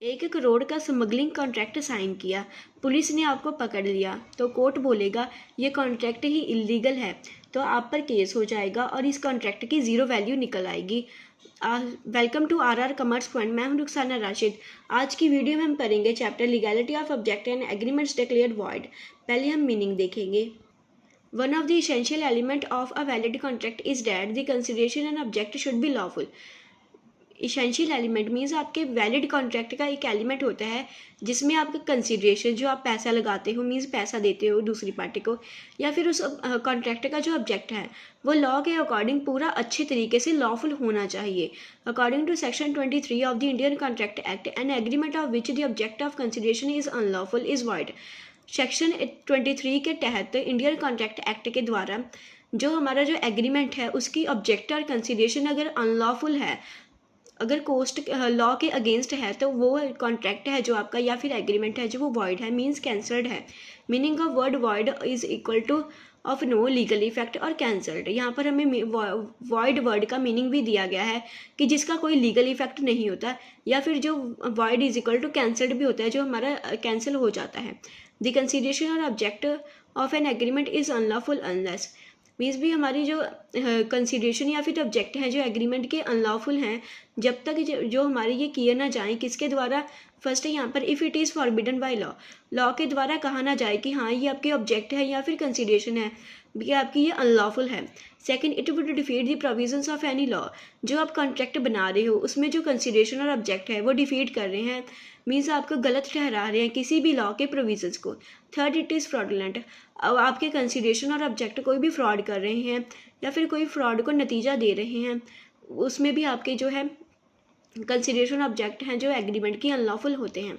1 करोड़ का smuggling contract sign किया, police ने आपको पकड़ लिया तो कोर्ट बोलेगा ये कॉन्ट्रैक्ट ही इलीगल है, तो आप पर केस हो जाएगा और इस कॉन्ट्रैक्ट की ज़ीरो वैल्यू निकल आएगी। Welcome to our commerce point. मैं हूं रुखसाना राशिद। आज की वीडियो में हम पढ़ेंगे chapter legality of object and agreements declared void. पहले हम मीनिंग देखेंगे। One of the essential element of a valid contract is that the consideration and object should be lawful. Essential element means आपके valid contract का एक element होता है जिसमें आपका कंसिडरेशन, जो आप पैसा लगाते हो मीन्स पैसा देते हो दूसरी पार्टी को, या फिर उस कॉन्ट्रैक्ट का जो ऑब्जेक्ट है वो लॉ के अकॉर्डिंग पूरा अच्छे तरीके से लॉफुल होना चाहिए। According to section 23 of the Indian contract act, an agreement of which the object of consideration is unlawful is void. Section 23 के तहत इंडियन कॉन्ट्रैक्ट एक्ट के द्वारा जो हमारा जो एग्रीमेंट है उसकी ऑब्जेक्ट और कंसिडरेशन अगर अनलॉफुल है, अगर कोस्ट लॉ के अगेंस्ट है, तो वो कॉन्ट्रैक्ट है जो आपका या फिर एग्रीमेंट है जो वो वॉइड है, मीन्स कैंसल्ड है। Meaning of word void is equal to of no legal effect और कैंसल्ड। यहाँ पर हमें वॉइड वर्ड का मीनिंग भी दिया गया है कि जिसका कोई लीगल इफेक्ट नहीं होता, या फिर जो void is equal two cancelled भी होता है, जो हमारा कैंसिल हो जाता है। द कंसिडरेशन और object of an agreement is unlawful unless, means भी हमारी जो कंसिडरेशन या फिर ऑब्जेक्ट हैं जो एग्रीमेंट के अनलॉफुल हैं जब तक जो हमारे ये किए ना जाए किसके द्वारा। फर्स्ट है यहाँ पर if it is forbidden by law, law के द्वारा कहा ना जाए कि हाँ ये आपके ऑब्जेक्ट है या फिर कंसिडरेशन है, ये आपकी ये अनलॉफुल है। Second, it would defeat the provisions of any law, जो आप कॉन्ट्रैक्ट बना रहे हो उसमें जो कंसिडरेशन और ऑब्जेक्ट है वो डिफीट कर रहे हैं, मीन्स आपको गलत ठहरा रहे हैं किसी भी लॉ के प्रोविजंस को। थर्ड, इट इज़ फ्रॉडुलेंट, अब आपके कंसिडरेशन और ऑब्जेक्ट कोई भी फ्रॉड कर रहे हैं या फिर कोई फ्रॉड को नतीजा दे रहे हैं, उसमें भी आपके जो है कंसिडरेशन ऑब्जेक्ट हैं जो एग्रीमेंट की अनलॉफुल होते हैं।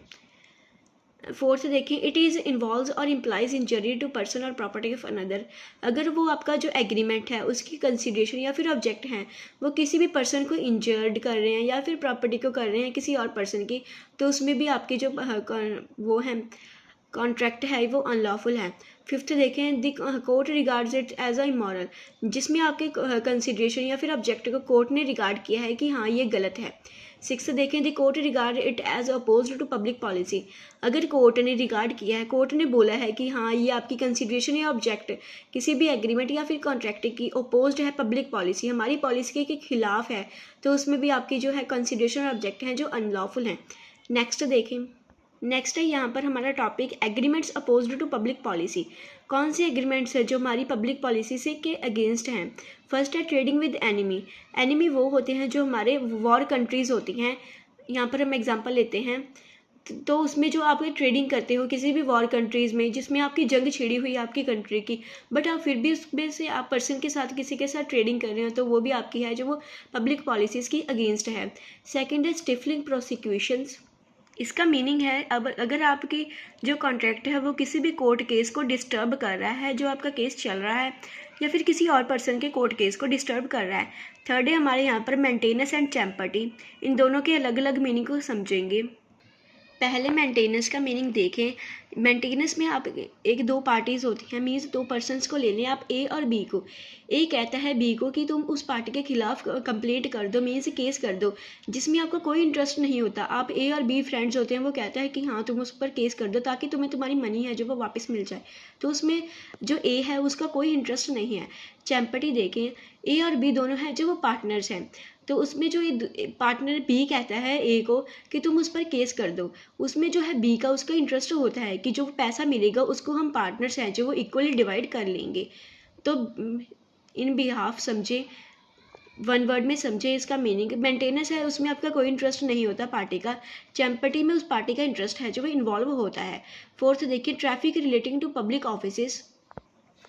फोर्थ देखें, इट इज़ इन्वॉल्व्स और इम्प्लाइज इंजरी टू पर्सन और प्रॉपर्टी ऑफ अनदर, अगर वो आपका जो एग्रीमेंट है उसकी कंसिडरेशन या फिर ऑब्जेक्ट हैं वो किसी भी पर्सन को इंजर्ड कर रहे हैं या फिर प्रॉपर्टी को कर रहे हैं किसी और पर्सन की, तो उसमें भी आपकी जो वो है कॉन्ट्रैक्ट है वो अनलॉफुल है। फिफ्थ देखें, the court regards it as a immoral, जिसमें आपके कंसिडरेशन या फिर ऑब्जेक्ट को कोर्ट ने रिगार्ड किया है कि हाँ ये गलत है। सिक्स देखें, the court regard it as opposed to public policy, अगर कोर्ट ने रिगार्ड किया है, कोर्ट ने बोला है कि हाँ ये आपकी कंसिडरेशन या ऑब्जेक्ट किसी भी एग्रीमेंट या फिर कॉन्ट्रैक्ट की अपोज्ड है पब्लिक पॉलिसी, हमारी पॉलिसी के खिलाफ है, तो उसमें भी आपकी जो है कंसिडरेशन और ऑब्जेक्ट हैं जो अनलॉफुल हैं। नेक्स्ट देखें, नेक्स्ट है यहाँ पर हमारा topic agreements opposed to public policy. कौन से एग्रीमेंट्स है जो हमारी पब्लिक पॉलिसी से के अगेंस्ट हैं। फर्स्ट है ट्रेडिंग विद एनिमी, एनिमी वो होते हैं जो हमारे वॉर कंट्रीज़ होती हैं। यहाँ पर हम एग्जांपल लेते हैं तो उसमें जो आप ट्रेडिंग करते हो किसी भी वॉर कंट्रीज़ में जिसमें आपकी जंग छिड़ी हुई है आपकी कंट्री की, बट आप फिर भी उसमें से आप पर्सन के साथ किसी के साथ ट्रेडिंग कर रहे हो, तो वो भी आपकी है जो वो पब्लिक पॉलिसीज़ की अगेंस्ट है। सेकेंड है स्टिफलिंग प्रोसिक्यूशंस, इसका मीनिंग है अब अगर आपकी जो कॉन्ट्रैक्ट है वो किसी भी कोर्ट केस को डिस्टर्ब कर रहा है, जो आपका केस चल रहा है, या फिर किसी और पर्सन के कोर्ट केस को डिस्टर्ब कर रहा है। थर्ड है हमारे यहाँ पर मेंटेनेंस एंड चैम्पर्टी, इन दोनों के अलग अलग मीनिंग को समझेंगे। पहले मेंटेनेंस का मीनिंग देखें। मेंटेनेंस में आप एक दो पार्टीज़ होती हैं, मीन्स दो पर्सनस को ले लें आप, ए और बी को। ए कहता है बी को कि तुम उस पार्टी के खिलाफ कंप्लेंट कर दो, मीन्स केस कर दो, जिसमें आपका कोई इंटरेस्ट नहीं होता। आप ए और बी फ्रेंड्स होते हैं, वो कहता है कि हाँ तुम उस पर केस कर दो ताकि तुम्हें तुम्हारी मनी है जो वो वापस मिल जाए, तो उसमें जो ए है उसका कोई इंटरेस्ट नहीं है। चैम्पर्टी देखें, ए और बी दोनों हैं जो वो पार्टनर्स हैं, तो उसमें जो ये पार्टनर बी कहता है ए को कि तुम उस पर केस कर दो, उसमें जो है बी का उसका इंटरेस्ट होता है कि जो पैसा मिलेगा उसको हम पार्टनर्स हैं जो वो इक्वली डिवाइड कर लेंगे। तो इन बिहाफ समझे, वन वर्ड में समझे इसका मीनिंग। मेंटेनेंस है उसमें आपका कोई इंटरेस्ट नहीं होता पार्टी का, चैम्पर्टी में उस पार्टी का इंटरेस्ट है जो वो इन्वॉल्व होता है। फोर्थ देखिए, traffic relating to public offices.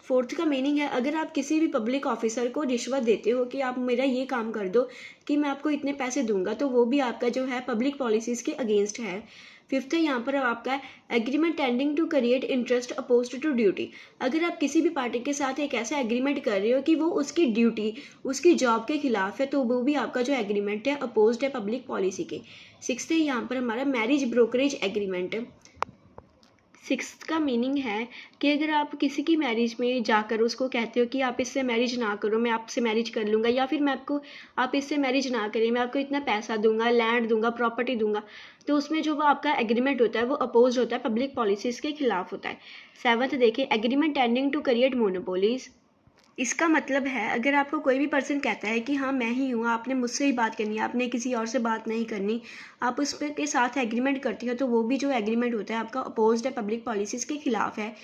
Fourth का मीनिंग है अगर आप किसी भी पब्लिक ऑफिसर को रिश्वत देते हो कि आप मेरा ये काम कर दो कि मैं आपको इतने पैसे दूंगा, तो वो भी आपका जो है पब्लिक पॉलिसीज़ के अगेंस्ट है। फिफ्थ है यहाँ पर आपका agreement tending to create interest opposed to duty, अगर आप किसी भी पार्टी के साथ एक ऐसा एग्रीमेंट कर रहे हो कि वो उसकी ड्यूटी उसकी जॉब के खिलाफ है, तो वो भी आपका जो एग्रीमेंट है अपोज्ड है पब्लिक पॉलिसी के। सिक्स्थ है यहाँ पर हमारा मैरिज ब्रोकरेज एग्रीमेंट। सिक्स्थ का मीनिंग है कि अगर आप किसी की मैरिज में जाकर उसको कहते हो कि आप इससे मैरिज ना करो, मैं आपसे मैरिज कर लूँगा, या फिर आप इससे मैरिज ना करें, मैं आपको इतना पैसा दूंगा, लैंड दूंगा, प्रॉपर्टी दूंगा, तो उसमें जो वो आपका एग्रीमेंट होता है वो अपोज होता है, पब्लिक पॉलिसीज़ के खिलाफ होता है। सेवंथ देखिए, agreement tending to create monopolies. इसका मतलब है अगर आपको कोई भी पर्सन कहता है कि हाँ मैं ही हूँ, आपने मुझसे ही बात करनी है, आपने किसी और से बात नहीं करनी, आप उस पर के साथ एग्रीमेंट करती हो, तो वो भी जो एग्रीमेंट होता है आपका अपोज्ड है, पब्लिक पॉलिसीज़ के खिलाफ है।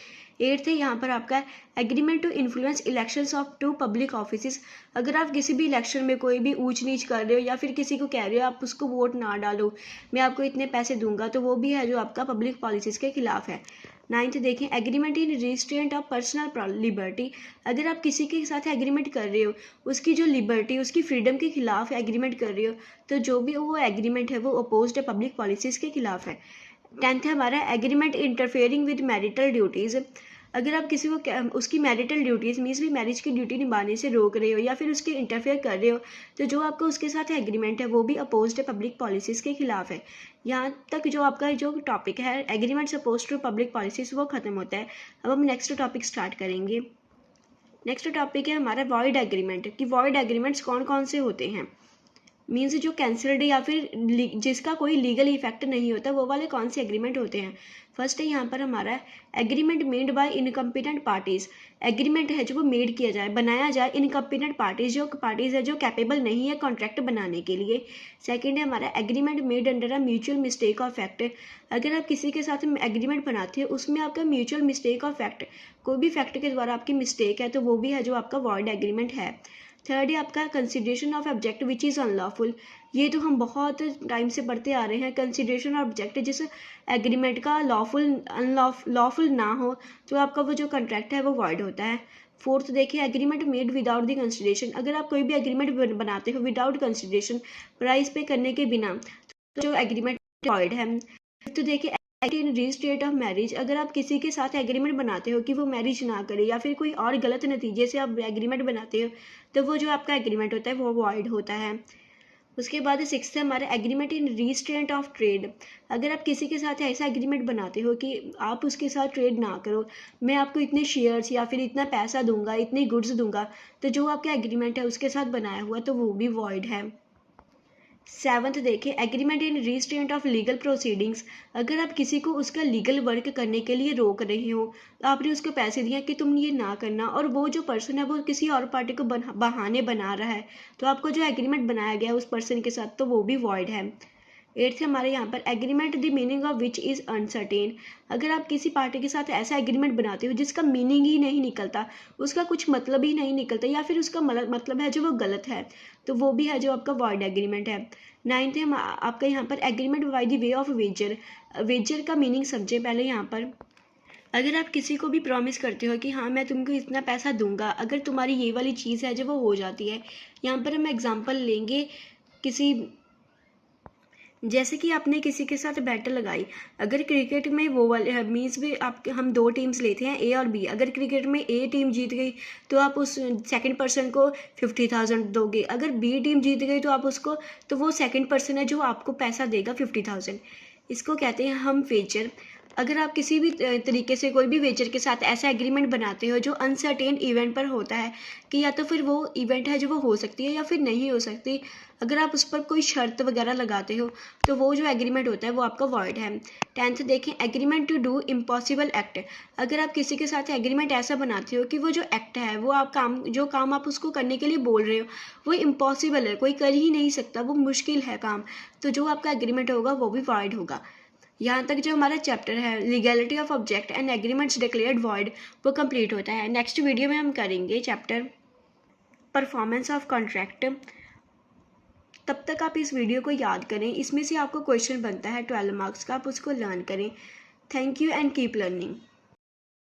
एट्थ है यहाँ पर आपका agreement to influence elections of to public office. अगर आप किसी भी इलेक्शन में कोई भी ऊंच नीच कर रहे हो या फिर किसी को कह रहे हो आप उसको वोट ना डालो, मैं आपको इतने पैसे दूंगा, तो वो भी है जो आपका पब्लिक पॉलिसीज़ के खिलाफ है। नाइन्थ देखें, agreement in restraint of personal liberty. अगर आप किसी के साथ एग्रीमेंट कर रहे हो, उसकी जो लिबर्टी, उसकी फ्रीडम के खिलाफ एग्रीमेंट कर रहे हो, तो जो भी वो एग्रीमेंट है वो अपोज्ड है, पब्लिक पॉलिसीज़ के खिलाफ है। टेंथ है हमारा agreement interfering with marital duties. अगर आप किसी को उसकी मैरिटल ड्यूटीज़ मीन्स भी मैरिज की ड्यूटी निभाने से रोक रहे हो या फिर उसके इंटरफेयर कर रहे हो, तो जो आपका उसके साथ एग्रीमेंट है वो भी अपोज्ड है, पब्लिक पॉलिसीज़ के खिलाफ है। यहाँ तक जो आपका जो टॉपिक है agreement opposed to public policies वो खत्म होता है। अब हम नेक्स्ट टॉपिक स्टार्ट करेंगे। नेक्स्ट टॉपिक है हमारा वॉइड एग्रीमेंट, कि वॉइड एग्रीमेंट्स कौन कौन से होते हैं, मीन्स जो कैंसल्ड या फिर जिसका कोई लीगल इफेक्ट नहीं होता, वो वाले कौन से एग्रीमेंट होते हैं। फर्स्ट है यहाँ पर हमारा agreement made by incompetent parties. Agreement है जो वो मेड किया जाए, बनाया जाए इनकम्पिटेंट पार्टीज़, जो पार्टीज़ है जो कैपेबल नहीं है कॉन्ट्रैक्ट बनाने के लिए। सेकंड है हमारा agreement made under a mutual mistake of fact. अगर आप किसी के साथ एग्रीमेंट बनाते हो उसमें आपका म्यूचुअल मिस्टेक ऑफ फैक्ट, कोई भी फैक्ट के द्वारा आपकी मिस्टेक है, तो वो भी है जो आपका वॉइड एग्रीमेंट है। थर्ड है आपका consideration of object which is unlawful. ये तो हम बहुत टाइम से पढ़ते आ रहे हैं, कंसिडरेशन ऑफ ऑब्जेक्ट जिस एग्रीमेंट का लॉफुल ना हो, तो आपका वो जो कॉन्ट्रैक्ट है वो वॉइड होता है। फोर्थ देखिए, agreement made without the consideration. अगर आप कोई भी एग्रीमेंट बनाते हो विदाउट कंसिडरेशन, प्राइस पे करने के बिना, तो जो एग्रीमेंट वॉइड है। तो देखिए, इन रजिस्ट्रेट ऑफ मैरिज, अगर आप किसी के साथ एग्रीमेंट बनाते हो कि वो मैरिज ना करे या फिर कोई और गलत नतीजे से आप एग्रीमेंट बनाते हो, तो वो जो आपका एग्रीमेंट होता है वो वॉइड होता है। उसके बाद सिक्स्थ है हमारा agreement in restraint of trade. अगर आप किसी के साथ ऐसा एग्रीमेंट बनाते हो कि आप उसके साथ ट्रेड ना करो, मैं आपको इतने शेयर्स या फिर इतना पैसा दूंगा, इतने गुड्स दूंगा, तो जो आपका एग्रीमेंट है उसके साथ बनाया हुआ, तो वो भी वॉइड है। सेवंथ देखिए, agreement in restraint of legal proceedings. अगर आप किसी को उसका लीगल वर्क करने के लिए रोक रहे हो, आपने उसको पैसे दिए कि तुम ये ना करना, और वो जो पर्सन है वो किसी और पार्टी को बहाने बना रहा है, तो आपको जो एग्रीमेंट बनाया गया है उस पर्सन के साथ, तो वो भी वॉइड है। एट्थ हमारे यहाँ पर agreement the meaning of which is uncertain. अगर आप किसी पार्टी के साथ ऐसा एग्रीमेंट बनाते हो जिसका मीनिंग ही नहीं निकलता, उसका कुछ मतलब ही नहीं निकलता, या फिर उसका मतलब है जो वो गलत है, तो वो भी है जो आपका वॉइड एग्रीमेंट है। नाइन्थ है आपका यहाँ पर agreement by the way of wager. Wager का मीनिंग समझे पहले। यहाँ पर अगर आप किसी को भी प्रॉमिस करते हो कि हाँ मैं तुमको इतना पैसा दूंगा अगर तुम्हारी ये वाली चीज़ है जो वो हो जाती है। यहाँ पर हम एग्जांपल लेंगे, किसी जैसे कि आपने किसी के साथ बैट लगाई, अगर क्रिकेट में वो वाले मीन्स भी आप हम दो टीम्स लेते हैं, ए और बी। अगर क्रिकेट में ए टीम जीत गई तो आप उस सेकंड पर्सन को 50,000 दोगे, अगर बी टीम जीत गई तो आप उसको, तो वो सेकंड पर्सन है जो आपको पैसा देगा 50,000। इसको कहते हैं हम वेचर। अगर आप किसी भी तरीके से कोई भी वेचर के साथ ऐसा एग्रीमेंट बनाते हो जो अनसर्टेन इवेंट पर होता है, कि या तो फिर वो इवेंट है जो वो हो सकती है या फिर नहीं हो सकती, अगर आप उस पर कोई शर्त वगैरह लगाते हो, तो वो जो एग्रीमेंट होता है वो आपका वॉइड है। टेंथ देखें, agreement to do impossible act. अगर आप किसी के साथ एग्रीमेंट ऐसा बनाते हो कि वो जो एक्ट है, वो आप जो काम आप उसको करने के लिए बोल रहे हो वो इम्पॉसिबल है, कोई कर ही नहीं सकता, वो मुश्किल है काम, तो जो आपका एग्रीमेंट होगा वो भी वॉइड होगा। यहाँ तक जो हमारा चैप्टर है legality of object and agreements declared void, वो कंप्लीट होता है। नेक्स्ट वीडियो में हम करेंगे चैप्टर परफॉर्मेंस ऑफ कॉन्ट्रैक्ट। तब तक आप इस वीडियो को याद करें, इसमें से आपको क्वेश्चन बनता है 12 मार्क्स का, आप उसको लर्न करें। Thank you and keep learning.